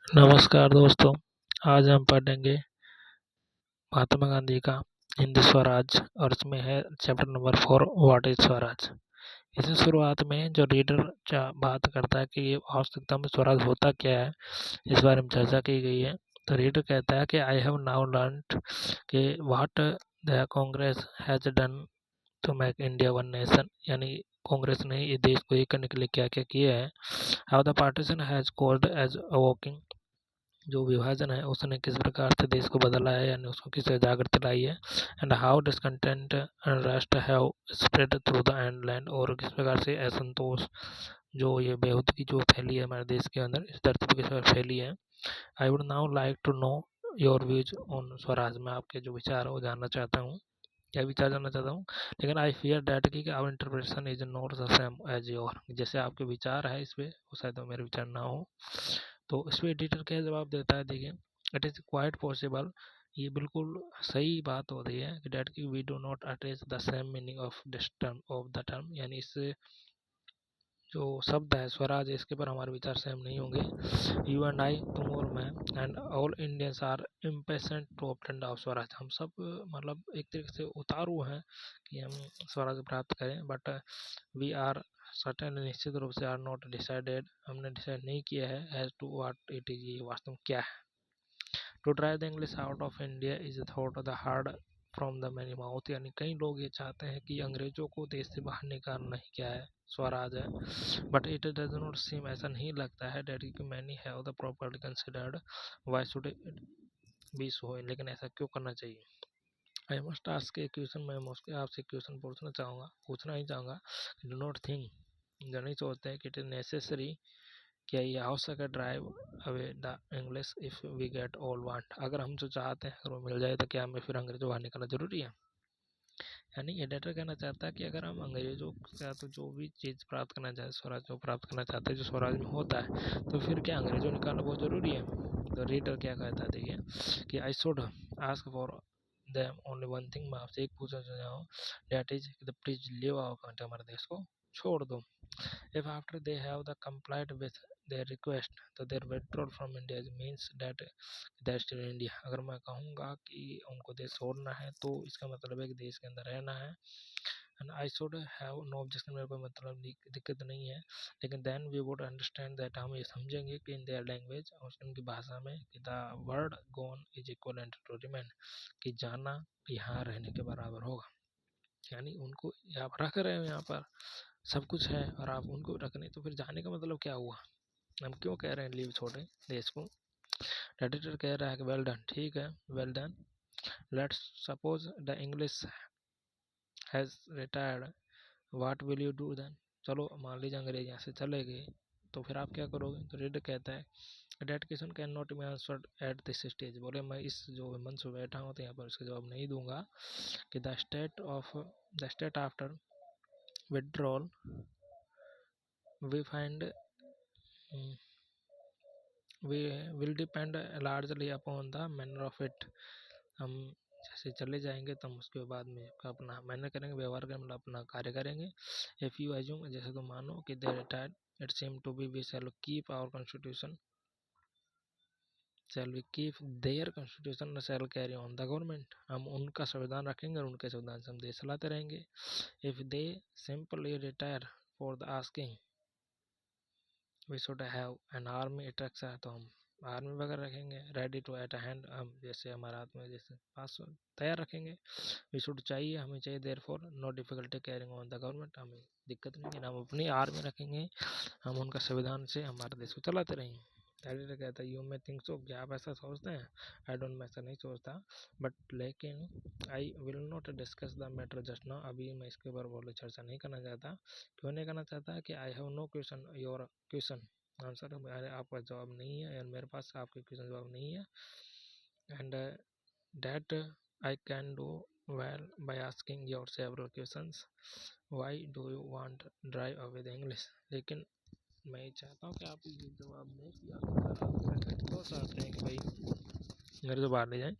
नमस्कार दोस्तों। आज हम पढ़ेंगे महात्मा गांधी का हिंद स्वराज और इसमें है chapter number 4 what is Swaraj. इस शुरुआत में जो रीडर बात करता है कि ये वास्तविकता में स्वराज होता क्या है, इस बारे में चर्चा की गई है। तो रीडर कहता है कि आई हैव नाउ लर्नड कि what the Congress has done to make India one nation, यानी कांग्रेस ने इस देश को एक करने के लिए क्या क्या किया है। How the partition has caused as awaking, जो विभाजन है उसने किस प्रकार से देश को बदला है, यानी उसको किस जागृति लाई है। And how discontent unrest have spread through the land, और किस प्रकार से असंतोष जो ये बेहूदगी जो फैली है हमारे देश के अंदर, इस धरती पर किस प्रकार फैली है। I would now like to know your views on Swaraj. मैं आपके जो विचार है वो जानना चाहता हूँ, क्या विचार जानना चाहता हूँ। लेकिन आई फियर डैट कि our interpretation is not the same as your, जैसे आपके विचार है इस पे वो शायद मेरे विचार ना हो। तो इस पे एडिटर क्या जवाब देता है, देखिए, इट इज़ क्वाइट पॉसिबल, ये बिल्कुल सही बात हो रही है कि डैट की we do not attach the same meaning of this term of the term, यानी इससे जो शब्द है स्वराज इसके पर हमारे विचार सेम नहीं होंगे। यू एंड आई, तुम और मैं, and all Indians are impatient to obtain of Swaraj, हम सब मतलब एक तरीके से उतारू हैं कि हम स्वराज प्राप्त करें। बट वी आर सर्टेन, निश्चित रूप से, आर नॉट डिसाइडेड, हमने डिसाइड नहीं किया है as to what it is, ये वास्तव में क्या है। To drive the English out of India is thought the hard from the many mouth, यानी कई लोग ये चाहते हैं कि अंग्रेजों को देश से बाहर निकालना ही क्या है, स्वराज है। But it does not seem, ऐसा नहीं लगता है that many have the properly considered why should it be so, लेकिन ऐसा क्यों करना चाहिए। I must ask a question, मैं आपसे क्वेश्चन पूछना ही चाहूँगा। डू नॉट थिंक, जो नहीं सोचते हैं कि इट इज नेसेसरी, क्या ये आवश्यक है, drive away the English if we get all want, अगर हम जो चाहते हैं अगर वो मिल जाए तो क्या हमें फिर अंग्रेजों बाहर निकालना जरूरी है। यानी एडिटर कहना चाहता है कि अगर हम अंग्रेजों से तो जो भी चीज़ प्राप्त करना चाहते, स्वराज जो प्राप्त करना चाहते हैं, जो स्वराज में होता है, तो फिर क्या अंग्रेजों निकालना बहुत ज़रूरी है। तो रीडर क्या कहता है, देखिए, कि I should ask for them only one thing, मैं आपसे एक पूछना चाहता हूँ, that is please leave our country, हमारे देश को छोड़ दो। If after they have the complied with their request, तो their withdrawal from India means that they are still in India, अगर मैं कहूँगा कि उनको देश छोड़ना है तो इसका मतलब है कि देश के अंदर रहना है। And I should have no objection, मेरे कोई मतलब दिक्कत नहीं है। लेकिन then we would understand that, हम ये समझेंगे कि in their language, और उनकी भाषा में, कि the word gone is equivalent to remain, कि जाना यहाँ रहने के बराबर होगा। यानी उनको आप रख रहे हो यहाँ पर, सब कुछ है, और आप उनको रखने, तो फिर जाने का मतलब क्या हुआ, हम क्यों कह रहे हैं लीव छोड़ें देश को। एडिटर कह रहा है कि वेल डन, ठीक है, well done, let's suppose the English has retired, what will you do then, चलो मान लीजिए अंग्रेज यहाँ से चले गए, तो फिर आप क्या करोगे। तो रीडर कहता है that question can not be answered at this stage, बोले मैं इस जो मंच पर बैठा हूँ तो यहाँ पर इसका जवाब नहीं दूंगा। कि the state after withdrawal we find we will depend largely upon the manner of it, हम जैसे चले जाएंगे तो हम उसके बाद में अपना मैनर करेंगे, व्यवहार करेंगे, मतलब अपना कार्य करेंगे। इफ यू एज्यूम, जैसे तो मानो कि they retired, it same to be we shall keep our constitution, shall we keep their constitution shall carry on the government, हम उनका संविधान रखेंगे और उनके संविधान से हम देश चलाते रहेंगे। If they simply retire for the asking we should have an army attacks है, तो हम आर्मी वगैरह रखेंगे। रेडी टू एट हैंड, हम जैसे हमारे हाथ में जैसे पास तैयार रखेंगे। वी शुड चाहिए, हमें चाहिए, therefore no difficulty carrying on the government, हमें दिक्कत नहीं है, हम अपनी आर्मी रखेंगे, हम उनका संविधान से हमारे देश को चलाते रहेंगे। एडिटर कहता है यू में थिंक सो, क्या आप ऐसा सोचते हैं। आई डोंट, मैं ऐसा नहीं सोचता, बट लेकिन I will not discuss the matter just now, अभी मैं इसके ऊपर बोले चर्चा नहीं करना चाहता। क्यों नहीं करना चाहता कि I have no question your question answer, मेरे आपका जवाब नहीं है, और मेरे पास आपके क्वेश्चन जवाब नहीं है। And that I can do well by asking your several questions, why do you want drive away the English, लेकिन मैं चाहता हूँ कि आप ये जवाब दें कि आप क्यों चाहते हैं कि भाई अंग्रेजों बाहर ले जाएं।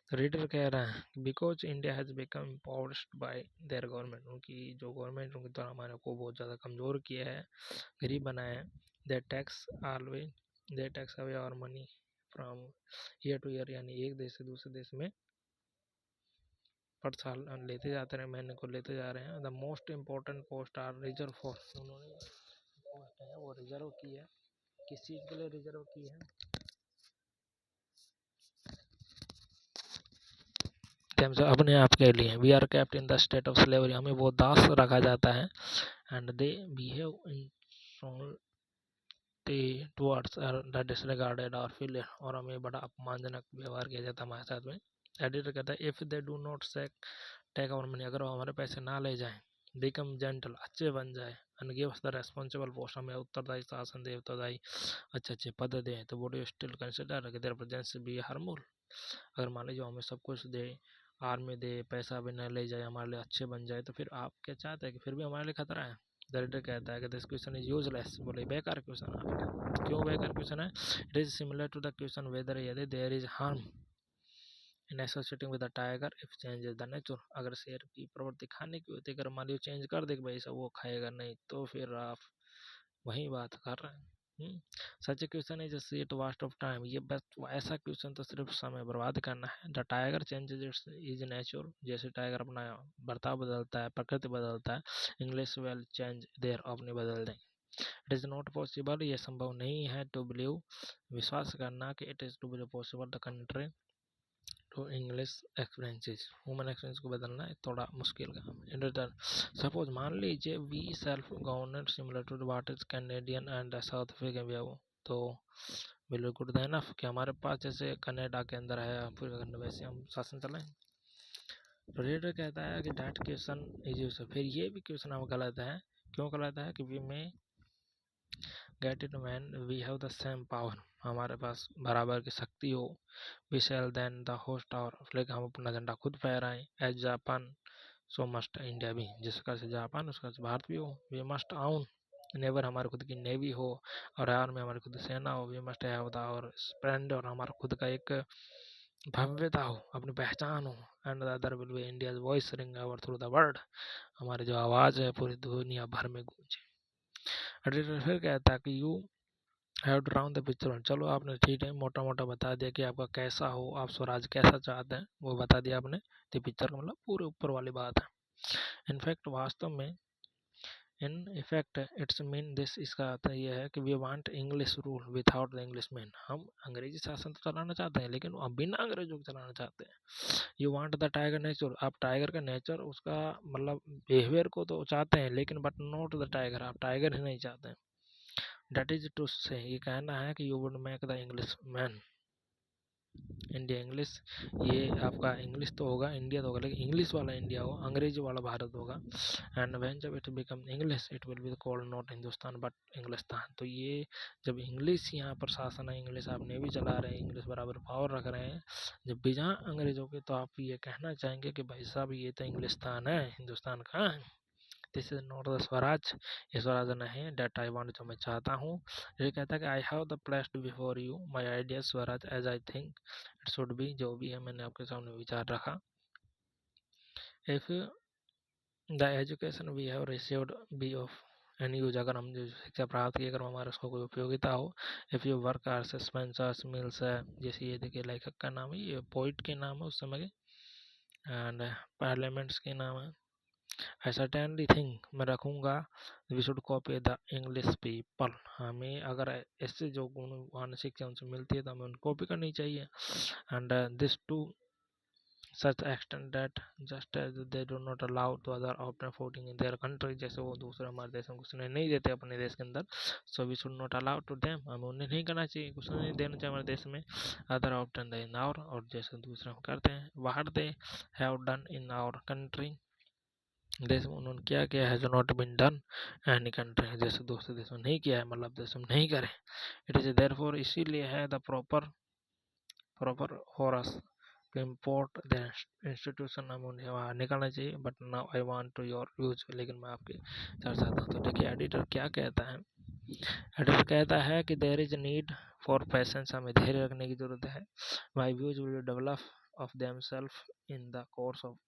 तो रीडर कह रहा है because India has become impoverished by their government, उनकी जो गवर्नमेंट उनके द्वारा हमारे को बहुत ज़्यादा कमज़ोर किया है, गरीब बनाया है। Their tax always they tax away our money from year to year, यानी एक देश से दूसरे देश में पर साल लेते जाते रहे, महीने को लेते जा रहे हैं। The most important post are reserve for, उन्होंने पोस्ट है वो रिजर्व की है, किस चीज़ के लिए रिजर्व की है, अपने आप के लिए। We are kept in the state of slavery, हमें वो दास रखा जाता है। And they behave in towards the disregarded और फेलियर, और हमें बड़ा अपमानजनक व्यवहार किया जाता है हमारे साथ में। एडिटर कहता है if they do not take our money, अगर वो हमारे पैसे ना ले जाएं, बिकम जेंटल, अच्छे बन जाए, and give us the responsible post, हमें उत्तरदायी शासन दे, उत्तरदायी अच्छे अच्छे पद दें, तो would you still consider there presence be harmful, अगर मान लीजिए हमें सब कुछ दे, आर्मी दे, पैसा भी ना ले जाए, हमारे लिए अच्छे बन जाए, तो फिर आप क्या चाहते हैं कि फिर भी हमारे लिए खतरा है। द कहता है कि दिस क्वेश्चन इज यूजलेस, बोले बेकार क्वेश्चन आपका। क्यों बेकार क्वेश्चन है? It is similar to the question whether यदि there is harm in associating with the tiger if change the nature, अगर शेर की प्रवृत्ति खाने की होती है, अगर मान लीजिए चेंज कर दे कि भाई सब वो खाएगा नहीं, तो फिर आप वही बात कर रहे हैं। Such question is seat vast of time, ये बस ऐसा क्वेश्चन तो सिर्फ समय बर्बाद करना है। The tiger changes it's is nature, जैसे टाइगर अपना बर्ताव बदलता है, प्रकृति बदलता है, इंग्लिश विल चेंज देयर, अपने बदल दें। इट इज नॉट पॉसिबल, ये संभव नहीं है, टू बिलीव, विश्वास करना कि it is to believe possible the country to English experiences, human experience को बदलना है थोड़ा मुश्किल काम। इन रिटर्न सपोज मान लीजिए we self governor similar to what is Canadian and South African view, तो बिल्कुल गुड इनफ कि हमारे पास जैसे कनाडा के अंदर है अफ्रीका खंड, वैसे हम शासन चलाएं। तो रीडर कहता है कि डैट क्वेश्चन इज यूज, फिर ये भी क्वेश्चन हम गलत है। क्यों गलत है? कि we may get it when we have the same power, हमारे पास बराबर की शक्ति हो। We shall then the hoist our flag, हम अपना झंडा खुद फहराएं। As Japan so must India भी, जिसका से जापान उसका से भारत भी हो। वी मस्ट आउन नेवर, हमारे खुद की नेवी हो, और आर में हमारी खुद सेना हो। वी मस्ट हैव द और स्प्लेंड, और हमारा खुद का एक भव्यता हो, अपनी पहचान हो। And the other will be India's voice ring our through the world, हमारी जो आवाज़ है पूरी दुनिया भर में गूंजे। फिर कहता है कि you have to round the picture, चलो आपने ठीक है मोटा मोटा बता दिया कि आपका कैसा हो, आप स्वराज कैसा चाहते हैं, वो बता दिया आपने। तो पिक्चर का मतलब पूरे ऊपर वाली बात है। इनफैक्ट वास्तव में in effect it's mean this, इसका अर्थ ये है कि we want English rule without the English man, हम अंग्रेजी शासन तो चलाना चाहते हैं लेकिन अब बिना अंग्रेजों के चलाना चाहते हैं। You want the tiger nature, आप टाइगर का नेचर, उसका मतलब बिहेवियर को तो चाहते हैं, लेकिन बट नॉट द टाइगर, आप टाइगर ही नहीं चाहते हैं। डेट इज टू से, ये कहना है कि you would make the English man India English, ये आपका इंग्लिश तो होगा, इंडिया तो होगा, लेकिन इंग्लिश वाला इंडिया हो, अंग्रेजी वाला भारत होगा। एंड व्हेन जब it become English it will be called not Hindustan but Inglistan, तो ये जब इंग्लिश यहाँ पर शासन है, इंग्लिश आप नेवी चला रहे हैं, इंग्लिश बराबर पावर रख रहे हैं, जब बिना अंग्रेजों के, तो आप ये कहना चाहेंगे कि भाई साहब ये तो इंग्लिस्तान है, हिंदुस्तान कहाँ है। This is not the Swaraj, ये स्वराज नहीं है। डेट आई वांट, जो मैं चाहता हूँ। ये कहता है कि I have the placed before you my idea Swaraj as I think it should be, जो भी है मैंने आपके सामने विचार रखा। If the education we have received be of any use, अगर हम जो शिक्षा प्राप्त की, अगर हमारे उसको कोई उपयोगिता हो। If you work are Spencer's mills है, जैसे ये देखिए लेखक का नाम है, ये पोइट के नाम है उस समय के, एंड पार्लियामेंट्स के नाम है। I certainly think, मैं रखूँगा, we should copy the English people, हमें अगर ऐसे जो गुणवान शिक्षा उनसे मिलती है तो हमें उनको कॉपी करनी चाहिए। and this to such extent that just as they do not allow to other open voting in their country, जैसे वो दूसरे हमारे देश में घुसने नहीं देते अपने देश के अंदर, so we should not allow to them, हमें उन्हें नहीं करना चाहिए, घुसने नहीं देना चाहिए हमारे देश में। other often than in our, और जैसे दूसरे हम करते हैं, what they have done in our country, देश में उन्होंने क्या किया है, जो not been done any country, जैसे दूसरे देश में नहीं किया है, मतलब देश में नहीं करे। इट इज देयरफॉर, इसीलिए है the proper for us to import the institution, हमें उन्हें वहाँ निकालना चाहिए। But now I want to your use, लेकिन मैं आपके चाहता हूँ। तो देखिए एडिटर क्या कहता है। एडिटर कहता है कि there is need for patience, हमें धैर्य रखने की जरूरत है। My views will develop of them self in the course of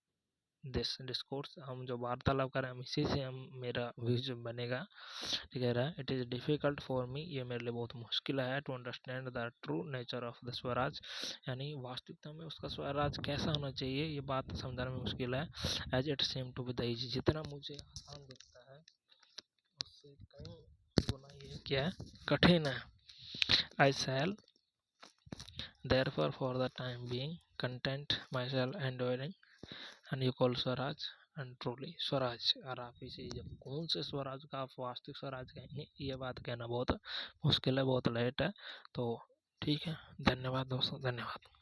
this discourse, हम जो वार्तालाप करें हम इसी से हम मेरा व्यूज बनेगा। ठीक है रहा, it is difficult for me, ये मेरे लिए बहुत मुश्किल है to understand the true nature of the Swaraj, यानी वास्तविकता में उसका स्वराज कैसा होना चाहिए ये बात समझाने में मुश्किल है। As it same to be the easy, जितना मुझे आसान दिखता है उससे कहीं गुना ये क्या है कठिन है। आई शैल therefore for the time being content myself enduring and you call Swaraj and truly Swaraj. और आप इसे जब कौन से स्वराज का आप वास्तविक स्वराज कहेंगे ये बात कहना बहुत मुश्किल है, बहुत लेट है। तो ठीक है, धन्यवाद दोस्तों, धन्यवाद।